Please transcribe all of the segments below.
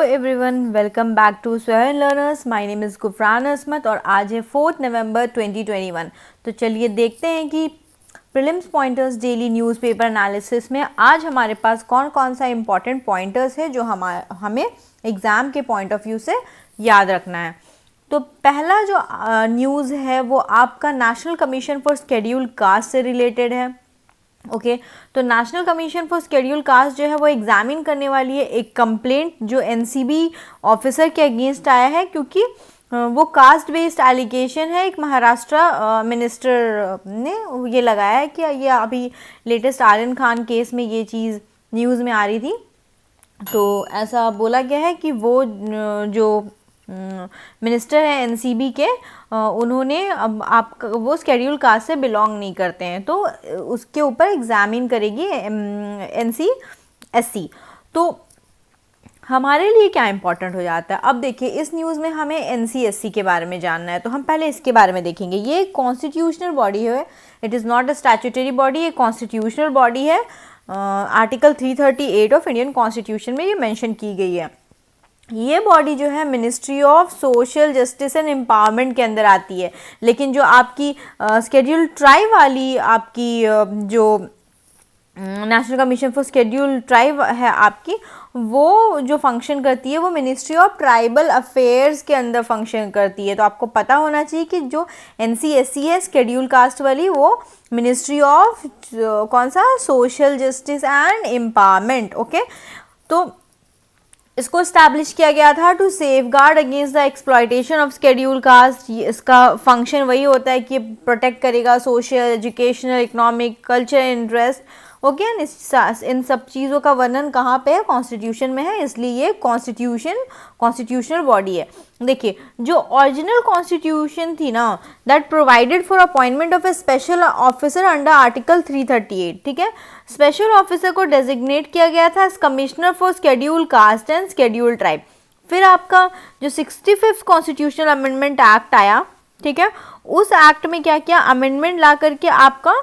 Everyone, welcome back to square learners. My name is Gufran Asmat और आज है 4 नवंबर 2021। तो चलिए देखते हैं कि prelims pointers daily newspaper analysis में आज हमारे पास कौन कौन सा इंपॉर्टेंट पॉइंटर्स है जो हमें एग्ज़ाम के पॉइंट ऑफ व्यू से याद रखना है। तो पहला जो न्यूज़ है वो आपका national commission for scheduled caste से रिलेटेड है। ओके तो national commission for schedule cast जो है वो एग्जामिन करने वाली है एक कंप्लेंट जो एनसीबी ऑफिसर के अगेंस्ट आया है, क्योंकि वो कास्ट बेस्ड एलिगेशन है। एक महाराष्ट्र मिनिस्टर ने ये लगाया है कि ये अभी लेटेस्ट आर्यन खान केस में ये चीज़ न्यूज़ में आ रही थी। तो ऐसा बोला गया है कि वो जो मिनिस्टर है एनसीबी के, उन्होंने अब आपका वो शेड्यूल कास्ट से बिलोंग नहीं करते हैं, तो उसके ऊपर एग्जामिन करेगी एनसीएससी। तो हमारे लिए क्या इंपॉर्टेंट हो जाता है, अब देखिए इस न्यूज़ में हमें एनसीएससी के बारे में जानना है, तो हम पहले इसके बारे में देखेंगे। ये एक कॉन्स्टिट्यूशनल बॉडी है, it is not a statutory body, ये कॉन्स्टिट्यूशनल बॉडी है। आर्टिकल 338 ऑफ इंडियन कॉन्स्टिट्यूशन में ये मेंशन की गई है। ये बॉडी जो है ministry of social justice and empowerment के अंदर आती है, लेकिन जो आपकी शेड्यूल ट्राइब वाली आपकी जो national commission for schedule tribe है आपकी, वो जो फंक्शन करती है वो मिनिस्ट्री ऑफ ट्राइबल अफेयर्स के अंदर फंक्शन करती है। तो आपको पता होना चाहिए कि जो एनसीएससी है शेड्यूल कास्ट वाली, वो मिनिस्ट्री ऑफ कौन सा, social justice and empowerment. Okay तो इसको इस्टेब्लिश किया गया था to safeguard against the exploitation of schedule caste. इसका फंक्शन वही होता है कि प्रोटेक्ट करेगा social, educational, economic, culture interest. Okay इन सब चीज़ों का वर्णन कहाँ पे है, कॉन्स्टिट्यूशन में है, इसलिए ये कॉन्स्टिट्यूशनल बॉडी है। देखिए जो ओरिजिनल कॉन्स्टिट्यूशन थी ना, that provided for appointment of A special officer under article 338, ठीक है। स्पेशल ऑफिसर को डेजिग्नेट किया गया था as commissioner for schedule caste and schedule tribe. फिर आपका जो 65th कॉन्स्टिट्यूशनल अमेंडमेंट एक्ट आया, ठीक है, उस एक्ट में क्या किया, अमेंडमेंट ला करके आपका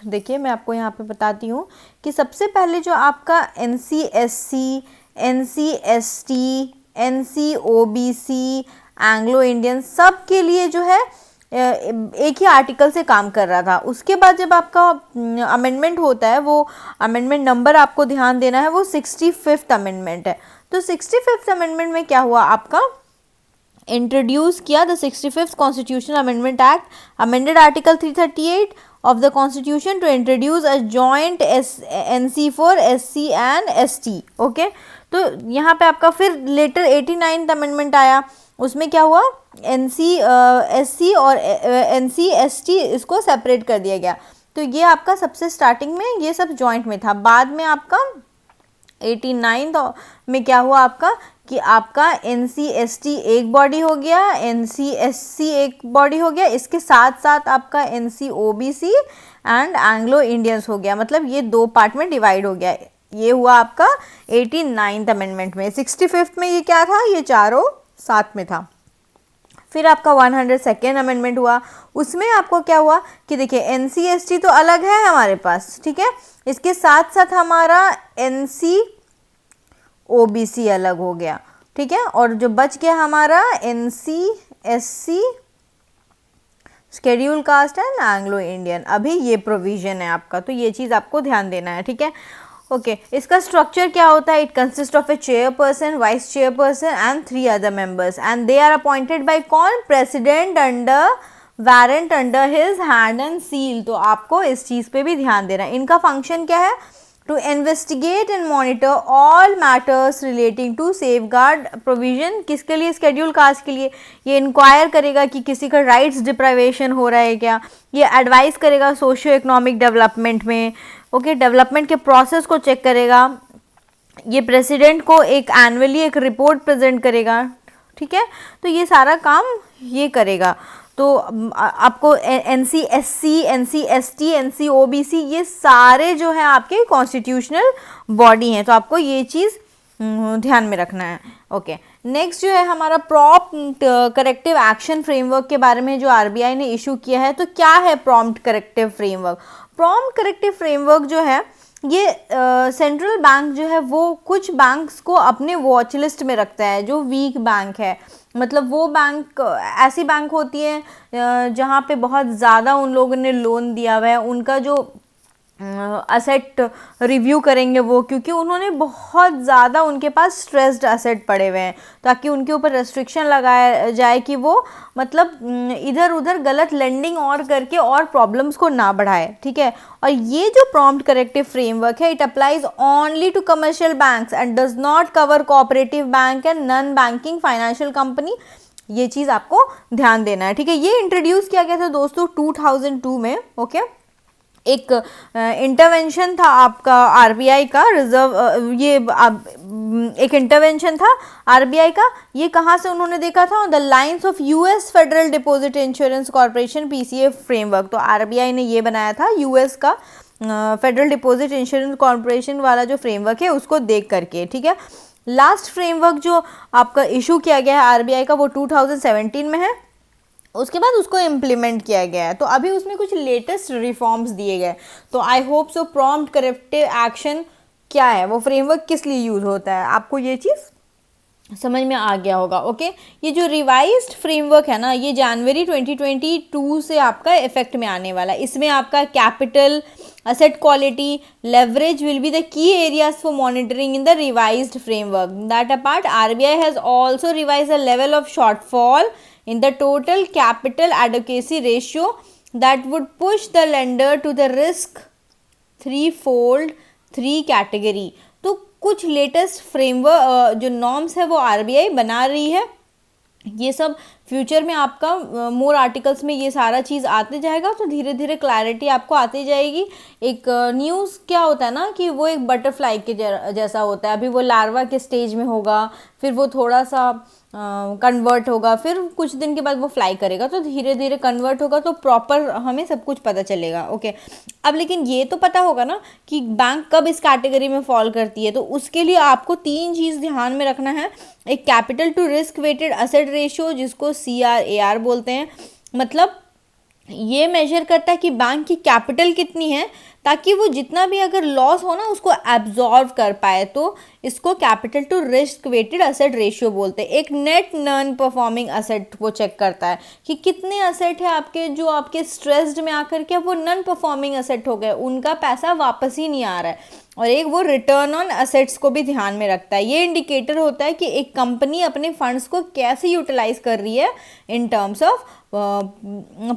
देखिए मैं आपको यहाँ पे बताती हूँ कि सबसे पहले जो आपका एनसीएससी, एनसीएसटी, एनसीओबीसी, एंग्लो इंडियन, सब के लिए जो है एक ही आर्टिकल से काम कर रहा था। उसके बाद जब आपका अमेंडमेंट होता है, वो अमेंडमेंट नंबर आपको ध्यान देना है, वो 65th अमेंडमेंट है। तो 65th अमेंडमेंट में क्या हुआ, आपका इंट्रोड्यूस किया the 65th constitutional amendment act, amended article 338 of the constitution to introduce a joint NC for SC and ST। Okay तो यहाँ पे आपका फिर लेटर 89th अमेंडमेंट आया, उसमें क्या हुआ, SC और NC/ST इसको सेपरेट कर दिया गया। तो ये आपका सबसे स्टार्टिंग में ये सब जॉइंट में था। बाद में आपका 89th में क्या हुआ आपका कि आपका NCST एक बॉडी हो गया, NCSC एक बॉडी हो गया, इसके साथ साथ आपका NCOBC एंड एंग्लो इंडियंस हो गया, मतलब ये दो पार्ट में डिवाइड हो गया। ये हुआ आपका 89th अमेंडमेंट में। 65th में ये क्या था, ये चारों साथ में था। फिर आपका 102nd अमेंडमेंट हुआ, उसमें आपको क्या हुआ कि देखिए NCST तो अलग है हमारे पास, ठीक है, इसके साथ साथ हमारा NCOBC अलग हो गया, ठीक है, और जो बच गया हमारा NCSC, schedule caste and Anglo Indian. अभी ये प्रोविजन है आपका, तो ये चीज़ आपको ध्यान देना है, ठीक है। ओके इसका स्ट्रक्चर क्या होता है, it consist of a chairperson, vice chairperson and 3 other members and they are appointed by कौन, president under warrant under his hand and seal. तो आपको इस चीज़ पे भी ध्यान देना है। इनका फंक्शन क्या है, to investigate and monitor all matters relating to safeguard provision. किसके लिए, शेड्यूल कास्ट के लिए। ये इंक्वायर करेगा कि किसी का राइट्स डिप्राइवेशन हो रहा है क्या, ये एडवाइस करेगा सोशियो इकोनॉमिक डेवलपमेंट में। ओके डेवलपमेंट के प्रोसेस को चेक करेगा। ये प्रेसिडेंट को एक एनुअली एक रिपोर्ट प्रेजेंट करेगा, ठीक है, तो ये सारा काम ये करेगा। तो आपको NCSC, NCST, NCOBC ये सारे जो है आपके कॉन्स्टिट्यूशनल बॉडी हैं, तो आपको ये चीज़ ध्यान में रखना है। ओके नेक्स्ट जो है हमारा प्रॉम्प्ट करेक्टिव एक्शन फ्रेमवर्क के बारे में जो RBI ने इशू किया है। तो क्या है prompt corrective framework? Prompt corrective framework जो है ये सेंट्रल बैंक जो है वो कुछ बैंक्स को अपने वॉच लिस्ट में रखता है जो वीक बैंक है। मतलब वो बैंक ऐसी बैंक होती है जहाँ पे बहुत ज़्यादा उन लोगों ने लोन दिया हुआ है, उनका जो असेट रिव्यू करेंगे वो, क्योंकि उन्होंने बहुत ज़्यादा उनके पास स्ट्रेस्ड असेट पड़े हुए हैं, ताकि उनके ऊपर रेस्ट्रिक्शन लगाया जाए कि वो मतलब इधर उधर गलत लेंडिंग और करके और प्रॉब्लम्स को ना बढ़ाए, ठीक है। और ये जो प्रॉम्प्ट करेक्टिव फ्रेमवर्क है, it applies only to commercial banks and does not cover cooperative bank and non banking financial company. ये चीज़ आपको ध्यान देना है, ठीक है। ये इंट्रोड्यूस किया गया था दोस्तों 2002 में, ओके। एक इंटरवेंशन था आपका आरबीआई का, रिजर्व ये एक इंटरवेंशन था आरबीआई का। ये कहाँ से उन्होंने देखा था? On the lines of US federal deposit insurance corporation PCA framework. तो आरबीआई ने ये बनाया था यूएस का फेडरल डिपॉजिट इंश्योरेंस कॉर्पोरेशन वाला जो फ्रेमवर्क है उसको देख करके, ठीक है। लास्ट फ्रेमवर्क जो आपका इशू किया गया है आरबीआई का वो 2017 में है, उसके बाद उसको इम्प्लीमेंट किया गया है। तो अभी उसमें कुछ लेटेस्ट रिफॉर्म्स दिए गए। तो I hope so prompt corrective action क्या है, वो फ्रेमवर्क किस लिए यूज़ होता है, आपको ये चीज़ समझ में आ गया होगा, ओके। ये जो रिवाइज्ड फ्रेमवर्क है ना, ये जनवरी 2022 से आपका इफेक्ट में आने वाला है। इसमें आपका capital, asset quality, leverage will be the key areas for monitoring in the revised framework. That apart, RBI has also revised the level of shortfall in the total capital adequacy ratio that would push the lender to the risk threefold 3 category. तो कुछ latest framework जो norms है वो RBI बना रही है। ये सब फ्यूचर में आपका मोर आर्टिकल्स में ये सारा चीज़ आते जाएगा, तो धीरे धीरे क्लैरिटी आपको आती जाएगी। एक न्यूज़ क्या होता है ना कि वो एक बटरफ्लाई के जैसा होता है। अभी वो लार्वा के स्टेज में होगा, फिर वो थोड़ा सा कन्वर्ट होगा, फिर कुछ दिन के बाद वो फ्लाई करेगा, तो धीरे धीरे कन्वर्ट होगा, तो प्रॉपर हमें सब कुछ पता चलेगा, ओके। अब लेकिन ये तो पता होगा ना कि बैंक कब इस कैटेगरी में फॉल करती है, तो उसके लिए आपको 3 चीज़ ध्यान में रखना है। एक capital to risk weighted asset ratio, जिसको CRAR बोलते हैं, मतलब ये मेजर करता है कि बैंक की कैपिटल कितनी है, ताकि वो जितना भी अगर लॉस हो ना उसको एब्जॉर्व कर पाए। तो इसको capital to risk weighted asset ratio बोलते हैं। एक नेट नॉन परफॉर्मिंग असेट वो चेक करता है कि कितने असेट है आपके जो आपके स्ट्रेस्ड में आकर के वो नॉन परफॉर्मिंग असेट हो गए, उनका पैसा वापस ही नहीं आ रहा है। और एक वो रिटर्न ऑन असेट्स को भी ध्यान में रखता है। ये इंडिकेटर होता है कि एक कंपनी अपने फंड्स को कैसे यूटिलाइज कर रही है इन टर्म्स ऑफ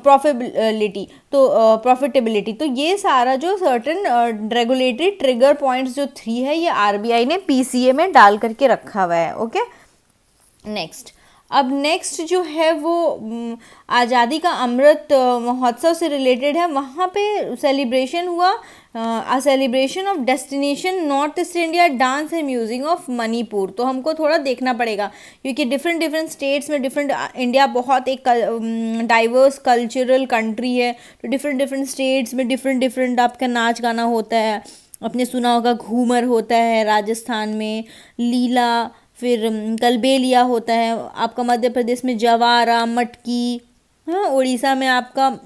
प्रॉफिटेबिलिटी। तो ये सारा जो सर्टेन रेगुलेटरी ट्रिगर पॉइंट्स जो 3 है, ये आरबीआई ने पीसीए में डाल करके रखा हुआ है, ओके। नेक्स्ट, अब नेक्स्ट जो है वो आज़ादी का अमृत महोत्सव से रिलेटेड है। वहाँ पे सेलिब्रेशन हुआ, a celebration of destination north east India dance and music of Manipur. तो हमको थोड़ा देखना पड़ेगा, क्योंकि डिफरेंट स्टेट्स में इंडिया बहुत एक डाइवर्स कल्चरल कंट्री है। तो डिफरेंट स्टेट्स में डिफरेंट आपका नाच गाना होता है। आपने सुना होगा घूमर होता है राजस्थान में, लीला, फिर कलबेलिया होता है आपका मध्य प्रदेश में, जवारा, मटकी, हाँ, उड़ीसा में आपका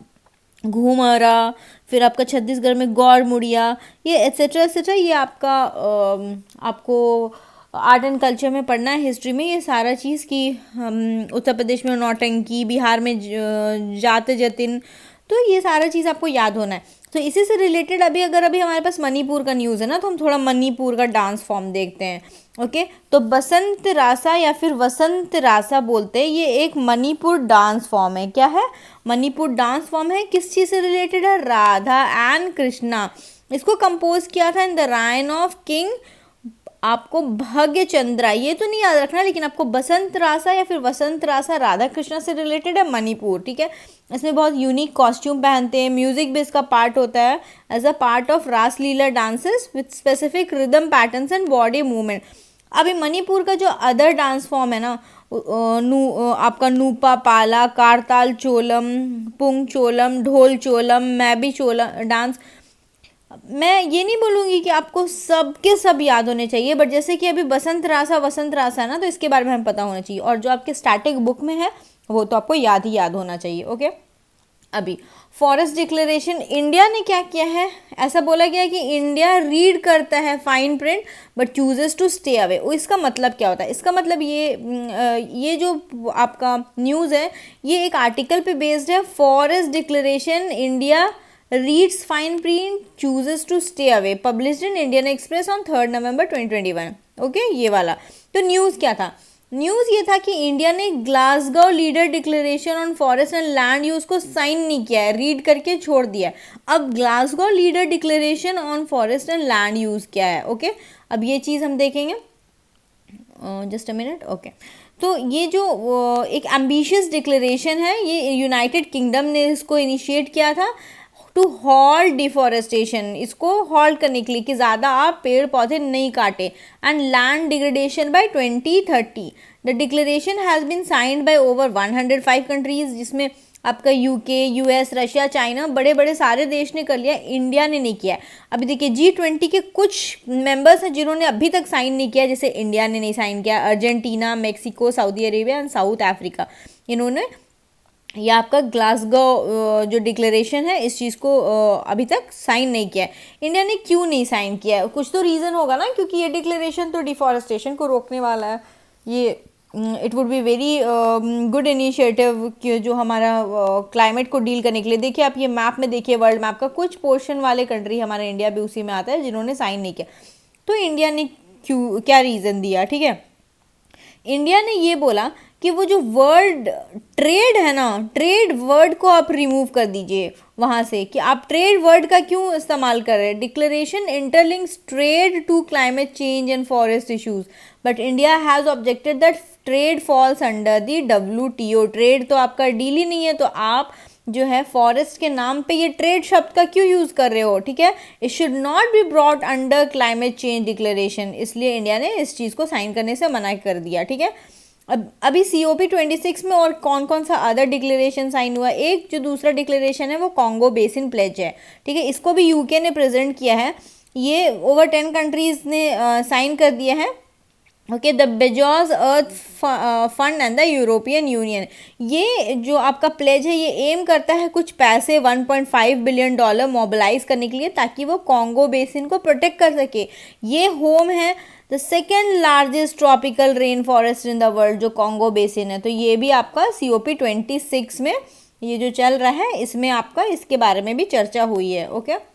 घूमरा, फिर आपका छत्तीसगढ़ में गौर मुड़िया, ये एट्सेट्रा ये आपका आपको आर्ट एंड कल्चर में पढ़ना है, हिस्ट्री में, ये सारा चीज़ की। उत्तर प्रदेश में नौटंकी, बिहार में जात जतिन, तो ये सारा चीज़ आपको याद होना है। तो इसी से रिलेटेड अभी हमारे पास मणिपुर का न्यूज़ है ना, तो हम थोड़ा मणिपुर का डांस फॉर्म देखते हैं, ओके। तो बसंत रासा या फिर वसंत रासा बोलते हैं, ये एक मणिपुर डांस फॉर्म है। क्या है? मणिपुर डांस फॉर्म है। किस चीज़ से रिलेटेड है? राधा एंड कृष्णा। इसको कंपोज किया था in the reign of king आपको भाग्य चंद्रा, ये तो नहीं याद रखना, लेकिन आपको बसंत रासा या फिर वसंत रासा राधा कृष्णा से रिलेटेड है मणिपुर, ठीक है। इसमें बहुत यूनिक कॉस्ट्यूम पहनते हैं, म्यूजिक भी इसका पार्ट होता है as a part of Raslila dances with specific rhythm patterns and body movement. अभी मणिपुर का जो अदर डांस फॉर्म है ना, आपका नूपा पाला, कारताल चोलम, पुंग चोलम, ढोल चोलम, मैबी चोलम डांस। मैं ये नहीं बोलूँगी कि आपको सब के सब याद होने चाहिए, बट जैसे कि अभी वसंत रासा है ना, तो इसके बारे में हमें पता होना चाहिए। और जो आपके स्टैटिक बुक में है वो तो आपको याद ही याद होना चाहिए, ओके। अभी फॉरेस्ट डिक्लेरेशन इंडिया ने क्या किया है, ऐसा बोला गया है कि इंडिया रीड करता है fine print but chooses to stay away. इसका मतलब क्या होता है, इसका मतलब ये जो आपका न्यूज़ है ये एक आर्टिकल पे बेस्ड है। Forest declaration India reads fine print chooses to stay away, published in Indian Express on 3 November 2021। Okay, ये वाला। तो न्यूज़ क्या था, न्यूज़ ये था कि इंडिया ने Glasgow leader declaration on forest and land use को साइन नहीं किया है, रीड करके छोड़ दिया है। अब Glasgow leader declaration on forest and land use क्या है, ओके अब ये चीज़ हम देखेंगे, जस्ट अ मिनट। ओके, तो ये जो एक एम्बिशियस डिक्लेरेशन है, ये यूनाइटेड किंगडम ने इसको इनिशिएट किया था टू हॉल्ट डिफॉरेस्टेशन, इसको हॉल्ट करने के लिए कि ज़्यादा आप पेड़ पौधे नहीं काटे, and land degradation by 2030। The declaration has been signed by over 105 countries, जिसमें आपका यूके, यूएस, रशिया, चाइना, बड़े बड़े सारे देश ने कर लिया, इंडिया ने नहीं किया। अभी देखिए G20 के कुछ मेंबर्स हैं जिन्होंने अभी तक साइन नहीं किया, जैसे इंडिया ने नहीं साइन किया, Argentina, Mexico, Saudi Arabia and south Africa, इन्होंने ये आपका ग्लासगो जो डिक्लेरेशन है इस चीज़ को अभी तक साइन नहीं किया है। इंडिया ने क्यों नहीं साइन किया है, कुछ तो रीज़न होगा ना, क्योंकि ये डिक्लेरेशन तो डिफॉरेस्टेशन को रोकने वाला है। ये it would be very good initiative कि जो हमारा क्लाइमेट को डील करने के लिए। देखिए आप ये मैप में देखिए, वर्ल्ड मैप का कुछ पोर्शन वाले कंट्री, हमारा इंडिया भी उसी में आता है, जिन्होंने साइन नहीं किया। तो इंडिया ने क्यों, क्या रीज़न दिया, ठीक है। इंडिया ने ये बोला कि वो जो वर्ड ट्रेड है ना, ट्रेड वर्ड को आप रिमूव कर दीजिए वहाँ से, कि आप ट्रेड वर्ड का क्यों इस्तेमाल कर रहे हैं। Declaration interlinks trade to climate change and forest issues, but India has objected that trade falls under the WTO। Trade तो आपका डील ही नहीं है, तो आप जो है फॉरेस्ट के नाम पे ये ट्रेड शब्द का क्यों यूज़ कर रहे हो, ठीक है। It should not be brought under climate change declaration, इसलिए इंडिया ने इस चीज़ को साइन करने से मना कर दिया, ठीक है। अब अभी COP26 में और कौन कौन सा अदर डिक्लेरेशन साइन हुआ, एक जो दूसरा डिक्लेरेशन है वो कॉन्गो बेसिन प्लेज है, ठीक है। इसको भी यूके ने प्रेजेंट किया है, ये ओवर 10 कंट्रीज ने साइन कर दिया है, okay. The Bezos earth fund and the European Union, ये जो आपका प्लेज है ये एम करता है कुछ पैसे $1.5 बिलियन मोबिलाइज करने के लिए, ताकि वो कॉन्गो बेसिन को प्रोटेक्ट कर सके। ये होम है the second largest tropical rain forest in the world, जो कॉन्गो बेसिन है। तो ये भी आपका COP26 में ये जो चल रहा है इसमें आपका इसके बारे में भी चर्चा हुई है, ओके।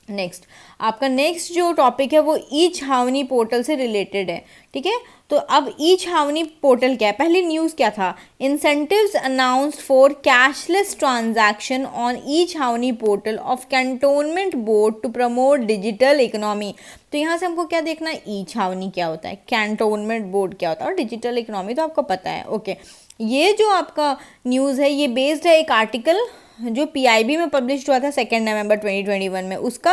नेक्स्ट आपका नेक्स्ट जो टॉपिक है वो ई छावनी पोर्टल से रिलेटेड है, ठीक है। तो अब ई छावनी पोर्टल क्या है, पहले न्यूज़ क्या था, incentives announced for cashless transaction on e Chhawani portal of cantonment board to promote digital economy. तो यहाँ से हमको क्या देखना है, ई छावनी क्या होता है, कैंटोनमेंट बोर्ड क्या होता है, और डिजिटल इकोनॉमी तो आपको पता है, ओके। ये जो आपका न्यूज़ है ये बेस्ड है एक आर्टिकल जो PIB में पब्लिश हुआ था 2 नवंबर 2021 में। उसका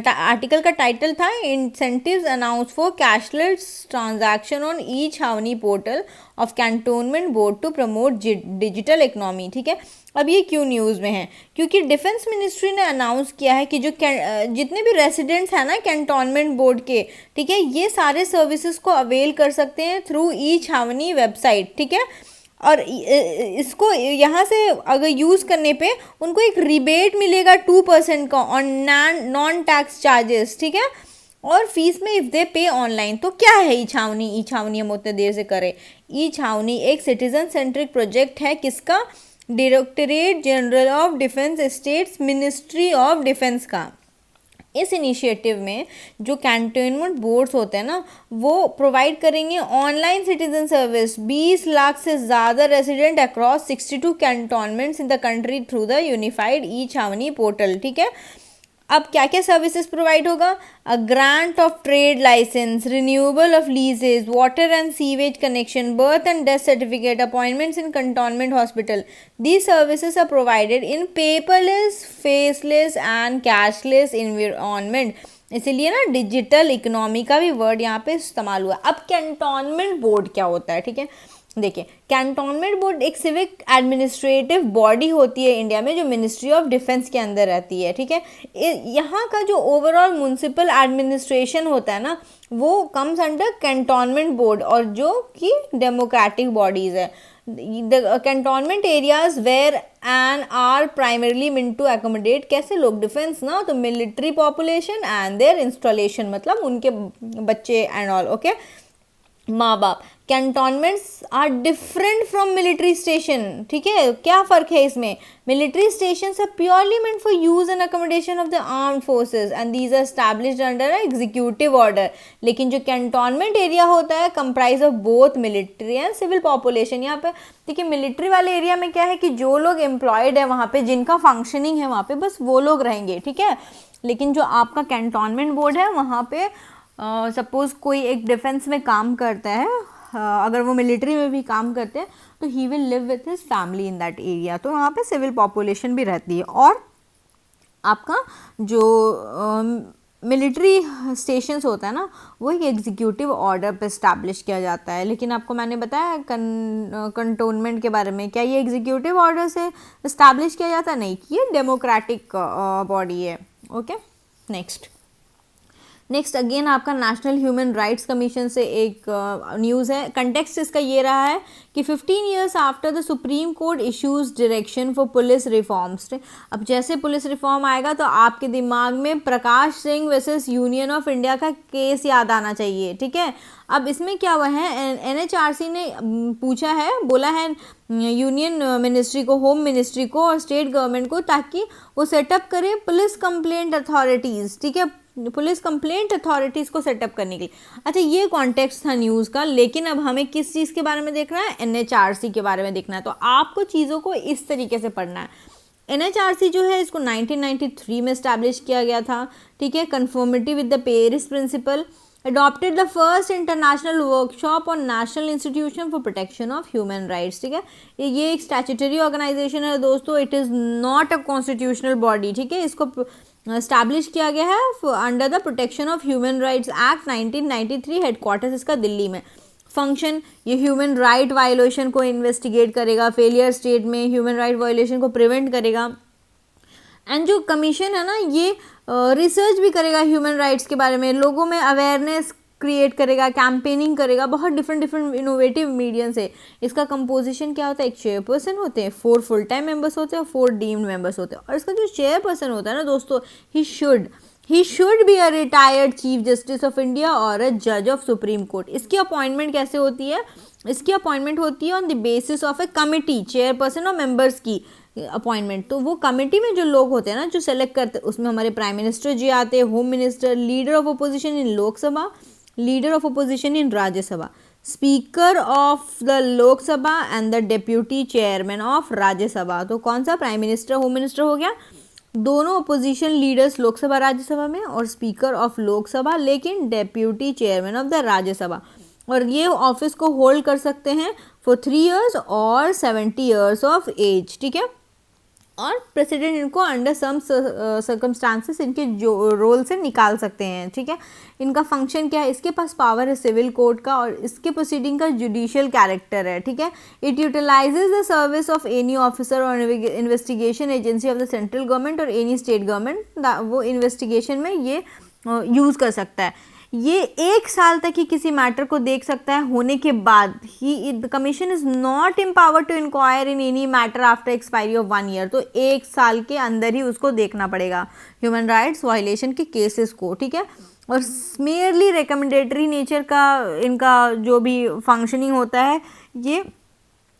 आर्टिकल का टाइटल था incentives announce for cashless transaction on e Chhawani portal of cantonment board to promote digital economy, ठीक है। अब ये क्यों न्यूज़ में है, क्योंकि डिफेंस मिनिस्ट्री ने अनाउंस किया है कि जो जितने भी रेसिडेंट्स हैं ना कैंटोनमेंट बोर्ड के, ठीक है, ये सारे सर्विसेज को अवेल कर सकते हैं थ्रू ई छावनी वेबसाइट, ठीक है। और इसको यहाँ से अगर यूज़ करने पे उनको एक रिबेट मिलेगा 2% का ऑन नॉन टैक्स चार्जेस, ठीक है। और फीस में इफ़ दे पे ऑनलाइन। तो क्या है ई छावनी हम उतने देर से करें। ई छावनी एक सिटीजन सेंट्रिक प्रोजेक्ट है, किसका, directorate general of defence states ministry of defence का। इस इनिशिएटिव में जो कैंटोनमेंट बोर्ड्स होते हैं ना वो प्रोवाइड करेंगे ऑनलाइन सिटीजन सर्विस 20 लाख से ज़्यादा resident across 62 cantonments in the country through the unified e Chhawani portal, ठीक है। अब क्या क्या सर्विसेज प्रोवाइड होगा, a grant of trade license, renewable of leases, water and sewage connection, birth and death certificate, appointments in cantonment hospital. These services are provided in paperless, faceless and cashless environment. इसीलिए ना digital economy का भी word यहाँ पे इस्तेमाल हुआ। अब cantonment board क्या होता है, ठीक है। देखिए कैंटोनमेंट बोर्ड एक सिविक एडमिनिस्ट्रेटिव बॉडी होती है इंडिया में, जो मिनिस्ट्री ऑफ डिफेंस के अंदर रहती है, ठीक है। यहाँ का जो ओवरऑल म्युनिसिपल एडमिनिस्ट्रेशन होता है ना वो कम्स अंडर कैंटोनमेंट बोर्ड, और जो कि डेमोक्रेटिक बॉडीज़ है। The cantonment areas where and are primarily meant to accommodate कैसे लोग, डिफेंस ना, तो military population and their installation, मतलब उनके बच्चे एंड ऑल, ओके, माँ बाप। Cantonments are different from military station, ठीक है, क्या फ़र्क है इसमें? Military station are purely meant for use and accommodation of the armed forces and these are established under executive order. लेकिन जो कैंटोनमेंट एरिया होता है comprise of both military and civil population. यहाँ पे देखिए मिलिट्री वाले एरिया में क्या है कि जो लोग एम्प्लॉयड है वहाँ पे, जिनका फंक्शनिंग है वहाँ पे, बस वो लोग रहेंगे, ठीक है। लेकिन जो आपका कैंटोनमेंट बोर्ड है वहाँ पे सपोज़ कोई एक डिफेंस में काम करता है, अगर वो मिलिट्री में भी काम करते हैं तो he will live with his family in that area, तो वहाँ पे सिविल पॉपुलेशन भी रहती है। और आपका जो मिलिट्री स्टेशंस होता है ना, वो एक एग्जीक्यूटिव ऑर्डर पे इस्टेब्लिश किया जाता है। लेकिन आपको मैंने बताया कंटोनमेंट के बारे में, क्या ये एग्जीक्यूटिव ऑर्डर से इस्टेब्लिश किया जाता है? नहीं, ये डेमोक्रेटिक बॉडी है, ओके। नेक्स्ट अगेन आपका नेशनल ह्यूमन राइट्स कमीशन से एक न्यूज़ है। कंटेक्स्ट इसका ये रहा है कि 15 years after the Supreme Court issues direction for police reforms. अब जैसे पुलिस रिफॉर्म आएगा तो आपके दिमाग में Prakash Singh versus Union of India का केस याद आना चाहिए, ठीक है। अब इसमें क्या हुआ है, NHRC ने पूछा है, बोला है यूनियन मिनिस्ट्री को, होम मिनिस्ट्री को और स्टेट गवर्नमेंट को, ताकि वो सेटअप करे पुलिस कंप्लेंट अथॉरिटीज़, ठीक है, पुलिस कंप्लेंट अथॉरिटीज़ को सेटअप करने के लिए। अच्छा, ये कॉन्टेक्स्ट था न्यूज़ का, लेकिन अब हमें किस चीज़ के बारे में देखना है? NHRC के बारे में देखना है। तो आपको चीज़ों को इस तरीके से पढ़ना है। NHRC जो है इसको 1993 में इस्टेब्लिश किया गया था, ठीक है, conformity with the Paris principle, adopted the first international workshop on National Institution for Protection of Human Rights, ठीक है। ये एक स्टैट्यूटरी ऑर्गेनाइजेशन है दोस्तों, it is not a constitutional body, ठीक है। इसको स्टैब्लिश किया गया है under the protection of human rights act 1993, headquarters इसका दिल्ली में। फंक्शन, ये ह्यूमन राइट वायोलेशन को इन्वेस्टिगेट करेगा, फेलियर स्टेट में ह्यूमन राइट वायोलेशन को प्रिवेंट करेगा। एंड जो कमीशन है ना, ये रिसर्च भी करेगा ह्यूमन राइट्स के बारे में, लोगों में अवेयरनेस क्रिएट करेगा, कैंपेनिंग करेगा, बहुत डिफरेंट इनोवेटिव मीडियम से। इसका कंपोजिशन क्या होता है? एक चेयरपर्सन होते हैं, 4 फुल टाइम मेंबर्स होते हैं और 4 डीम्ड मेंबर्स होते हैं। और इसका जो चेयरपर्सन होता है ना दोस्तों, he should be a retired chief justice of India और अ जज ऑफ सुप्रीम कोर्ट। इसकी अपॉइंटमेंट कैसे होती है? इसकी अपॉइंटमेंट होती है on the basis of A committee, chairperson और मेंबर्स की अपॉइंटमेंट। तो वो कमेटी में जो लोग होते हैं ना, जो सेलेक्ट करते हैं, उसमें हमारे प्राइम मिनिस्टर जी आते हैं, home minister, leader of opposition in Lok Sabha, leader of opposition in Rajya Sabha, speaker of the Lok Sabha and the deputy chairman of Rajya Sabha. तो कौन सा? प्राइम मिनिस्टर, होम मिनिस्टर हो गया, दोनों अपोजिशन लीडर्स लोकसभा राज्यसभा में, और स्पीकर ऑफ लोकसभा लेकिन deputy chairman of the Rajya Sabha. और ये ऑफिस को होल्ड कर सकते हैं फॉर 3 ईयर्स और 70 ईयर्स ऑफ एज, ठीक है। और प्रेसिडेंट इनको अंडर सम सर्कमस्टांसेस इनके जो रोल से निकाल सकते हैं, ठीक है। इनका फंक्शन क्या है? इसके पास पावर है सिविल कोर्ट का, और इसके प्रोसीडिंग का जुडिशियल कैरेक्टर है, ठीक है। It utilises the service of any officer और investigation agency of the central government और एनी स्टेट गवर्नमेंट, वो इन्वेस्टिगेशन में ये यूज़ कर सकता है। ये 1 साल तक ही किसी मैटर को देख सकता है होने के बाद ही। The commission is not empowered to inquire in any matter after expiry of 1 year. तो 1 साल के अंदर ही उसको देखना पड़ेगा ह्यूमन राइट्स वायलेशन के केसेस को, ठीक है। और मेयरली रिकमेंडेटरी नेचर का इनका जो भी फंक्शनिंग होता है, ये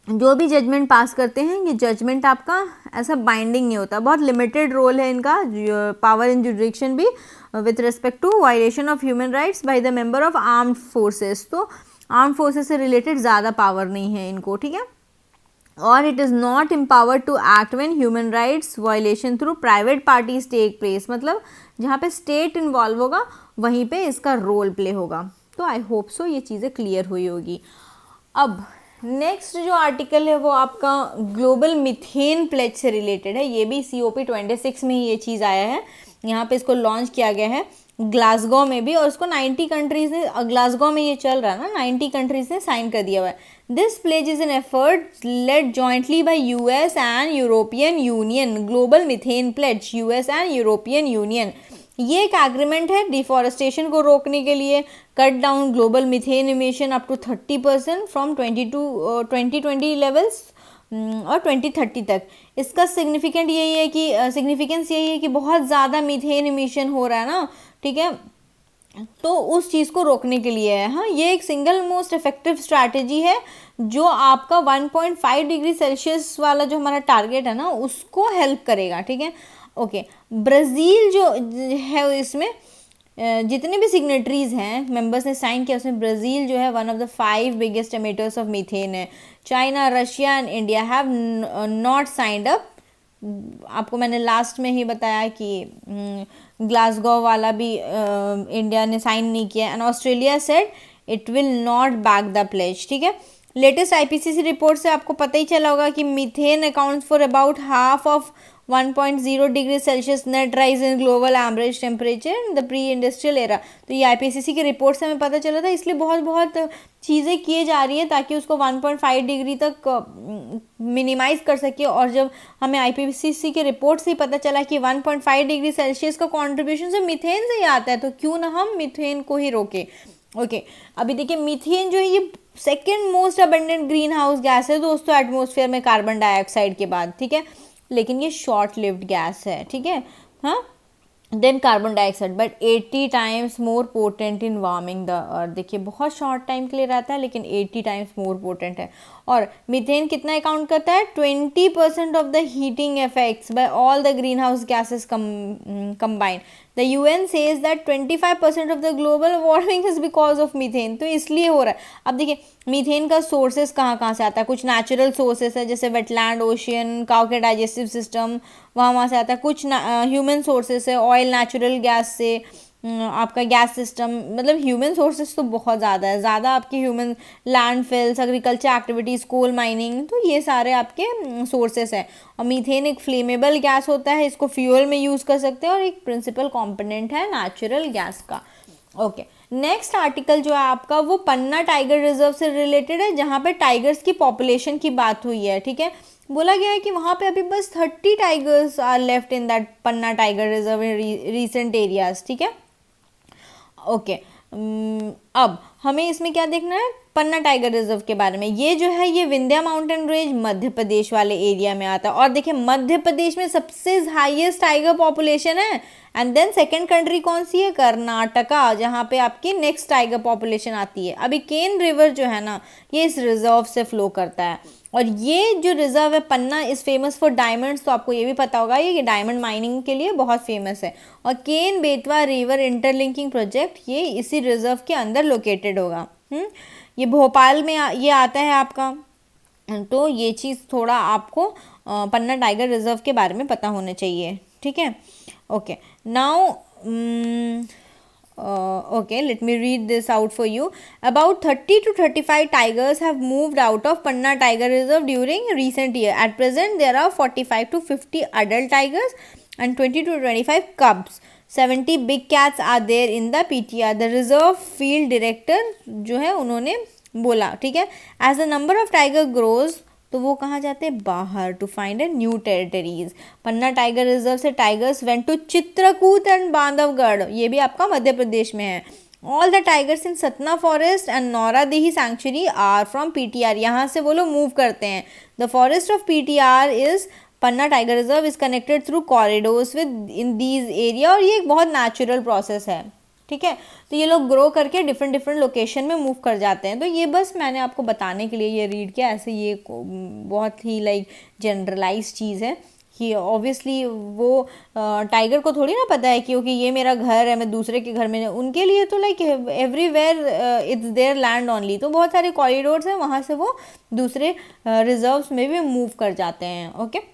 जो भी जजमेंट पास करते हैं, ये जजमेंट आपका ऐसा बाइंडिंग नहीं होता, बहुत लिमिटेड रोल है इनका, पावर इन जुडिक्शन भी with respect to violation of human rights by the member of armed forces. तो आर्म्ड फोर्सेस से रिलेटेड ज़्यादा पावर नहीं है इनको, ठीक है। और it is not empowered to act when human rights violation through private parties take place, मतलब जहाँ पे स्टेट इन्वॉल्व होगा वहीं पे इसका रोल प्ले होगा। तो आई होप सो ये चीज़ें क्लियर हुई होगी। अब नेक्स्ट जो आर्टिकल है वो आपका ग्लोबल मीथेन प्लेज से रिलेटेड है। ये भी COP 26 में ही ये चीज़ आया है, यहाँ पे इसको लॉन्च किया गया है ग्लासगो में भी, और उसको 90 कंट्रीज़ ने, ग्लासगो में ये चल रहा है ना, 90 कंट्रीज़ ने साइन कर दिया हुआ है। This pledge is an effort led jointly by US and European Union. Global methane pledge, US and European Union ये एक एग्रीमेंट है डिफॉरेस्टेशन को रोकने के लिए, cut down global methane emission up to 30% from 2020 levels और 2030 तक। इसका सिग्निफिकेंस यही है कि बहुत ज़्यादा मीथेन इमिशन हो रहा है ना, ठीक है, तो उस चीज़ को रोकने के लिए है। हाँ, ये एक सिंगल मोस्ट इफेक्टिव स्ट्रैटेजी है जो आपका 1.5 डिग्री सेल्सियस वाला जो हमारा टारगेट है ना उसको हेल्प करेगा, ठीक है। ओके, ब्राज़ील जो है इसमें जितने भी सिग्नेटरीज हैं, मेंबर्स ने साइन किया, उसमें ब्राज़ील जो है one of the 5 biggest emitters of methane है। China, Russia and India have not signed up. आपको मैंने लास्ट में ही बताया कि ग्लासगो वाला भी इंडिया ने साइन नहीं किया, and Australia said it will not back the pledge, ठीक है। लेटेस्ट आईपीसीसी रिपोर्ट से आपको पता ही चला होगा कि methane accounts for about half of 1.0 degree Celsius net rise in global average temperature in the pre industrial era. तो ये आईपीसीसी के रिपोर्ट से हमें पता चला था, इसलिए बहुत चीज़ें किए जा रही है ताकि उसको 1.5 डिग्री तक मिनिमाइज कर सके। और जब हमें आईपीसीसी के रिपोर्ट से ही पता चला कि 1.5 डिग्री सेल्सियस का कॉन्ट्रीब्यूशन से मीथेन से ही आता है, तो क्यों ना हम मीथेन को ही रोके। ओके, अभी देखिए मीथेन जो है ये second most abundant green house gas है दोस्तों एटमॉस्फेयर में कार्बन डाइऑक्साइड के बाद, ठीक है, लेकिन ये शॉर्ट लिव्ड गैस है, ठीक है, हाँ, then carbon dioxide, but 80 times more potent in warming the earth. देखिए बहुत शॉर्ट टाइम के लिए रहता है लेकिन 80 टाइम्स मोर पोटेंट है। और मीथेन कितना अकाउंट करता है, 20% of the heating effects by all the greenhouse gases combined. The UN says that 25% of the global warming is because of methane. तो इसलिए हो रहा है। अब देखिए मीथेन का सोर्सेस कहाँ से आता है, कुछ नेचुरल सोर्सेस है जैसे वेटलैंड, ओशियन, काउ के डाइजेस्टिव सिस्टम, वहाँ से आता है। कुछ ह्यूमन सोर्सेस है, ऑयल, नेचुरल गैस से आपका गैस सिस्टम, मतलब ह्यूमन सोर्सेस तो बहुत ज़्यादा आपके human landfills, agriculture activities, coal mining, तो ये सारे आपके सोर्सेस हैं। और मीथेन एक फ्लेमेबल गैस होता है, इसको फ्यूल में यूज़ कर सकते हैं और एक प्रिंसिपल कॉम्पोनेंट है नेचुरल गैस का। ओके, नेक्स्ट आर्टिकल जो है आपका वो पन्ना टाइगर रिजर्व से रिलेटेड है, जहाँ पे टाइगर्स की पॉपुलेशन की बात हुई है, ठीक है। बोला गया है कि वहाँ पे अभी बस 30 tigers are left in that Panna tiger reserve in recent areas, ठीक है। ओके, अब हमें इसमें क्या देखना है, पन्ना टाइगर रिजर्व के बारे में। ये जो है ये विंध्या माउंटेन रेंज मध्य प्रदेश वाले एरिया में आता है। और देखिए मध्य प्रदेश में सबसे हाईएस्ट टाइगर पॉपुलेशन है, एंड देन सेकंड कंट्री कौन सी है, कर्नाटका, जहाँ पे आपकी नेक्स्ट टाइगर पॉपुलेशन आती है। अभी केन रिवर जो है ना ये इस रिजर्व से फ्लो करता है। और ये जो रिजर्व है पन्ना इज़ फेमस फॉर डायमंड्स, तो आपको ये भी पता होगा ये डायमंड माइनिंग के लिए बहुत फेमस है। और Ken Betwa river interlinking project ये इसी रिजर्व के अंदर लोकेटेड होगा। ये भोपाल में ये आता है आपका, तो ये चीज़ थोड़ा आपको पन्ना टाइगर रिजर्व के बारे में पता होना चाहिए, ठीक है। Okay, now okay, let me read this out for you. About 30 to 35 tigers have moved out of Panna Tiger Reserve during recent year. At present, there are 45 to 50 adult tigers and 20 to 25 cubs. 70 big cats are there in the PTR. The reserve field director जो है उन्होंने बोला, ठीक है, as the number of tiger grows, तो वो कहाँ जाते हैं, बाहर, to find a new territories. Panna tiger reserve से tigers went to Chitrakoot and Bandhavgarh, ये भी आपका मध्य प्रदेश में है। All the tigers in Satna forest and Nauradehi sanctuary are from PTR, यहाँ से वो लोग मूव करते हैं। The forest of PTR is Panna tiger reserve is connected through corridors with in these area, और ये एक बहुत नेचुरल प्रोसेस है, ठीक है। तो ये लोग ग्रो करके डिफरेंट लोकेशन में मूव कर जाते हैं। तो ये बस मैंने आपको बताने के लिए ये रीड किया, ऐसे ये बहुत ही लाइक जनरलाइज चीज़ है कि ऑब्वियसली वो टाइगर को थोड़ी ना पता है क्योंकि ये मेरा घर है, मैं दूसरे के घर में, उनके लिए तो like everywhere it's there land only. तो बहुत सारे कॉरिडोर्स हैं, वहाँ से वो दूसरे रिजर्व्स में भी मूव कर जाते हैं। ओके,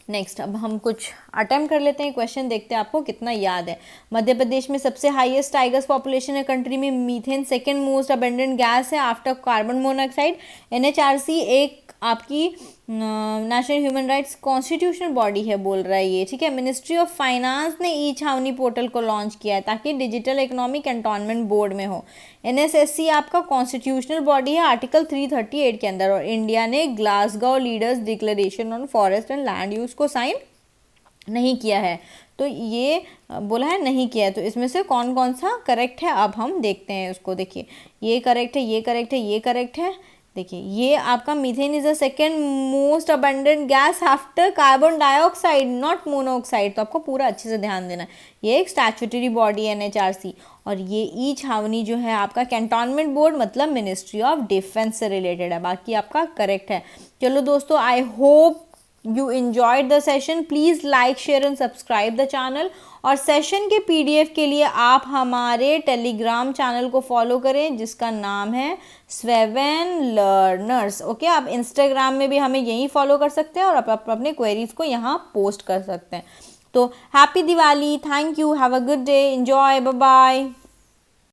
नेक्स्ट अब हम कुछ अटेम्प्ट कर लेते हैं, क्वेश्चन देखते हैं आपको कितना याद है। मध्य प्रदेश में सबसे हाईएस्ट टाइगर्स पॉपुलेशन है कंट्री में। Methane second most abundant gas है आफ्टर कार्बन मोनोऑक्साइड। एनएचआरसी एक आपकी national human rights constitutional body है बोल रहा है ये, ठीक है। मिनिस्ट्री ऑफ फाइनेंस ने ई छावनी पोर्टल को लॉन्च किया है ताकि डिजिटल इकोनॉमिक कैंटोनमेंट बोर्ड में हो। एनएसएससी आपका कॉन्स्टिट्यूशनल बॉडी है आर्टिकल 338 के अंदर। और इंडिया ने Glasgow leaders declaration on forest and land use को साइन नहीं किया है, तो ये बोला है नहीं किया है, तो इसमें से कौन कौन सा करेक्ट है अब हम देखते हैं उसको। देखिए ये करेक्ट है, ये करेक्ट है, ये करेक्ट है। देखिए ये आपका methane is the second most abundant gas after carbon dioxide, not monoxide, तो आपको पूरा अच्छे से ध्यान देना है। ये एक स्टैट्यूटरी बॉडी है NHRC, और ये ई छावनी जो है आपका कैंटोनमेंट बोर्ड मतलब मिनिस्ट्री ऑफ डिफेंस से रिलेटेड है। बाकी आपका करेक्ट है। चलो दोस्तों, I hope you enjoyed the session. Please like, share and subscribe the channel. और सेशन के PDF के लिए आप हमारे टेलीग्राम चैनल को फॉलो करें जिसका नाम है स्वेवन लर्नर्स। ओके, आप इंस्टाग्राम में भी हमें यहीं फॉलो कर सकते हैं और आप अपने क्वेरीज को यहाँ पोस्ट कर सकते हैं। तो happy Diwali, thank you, have a good day, enjoy, bye bye.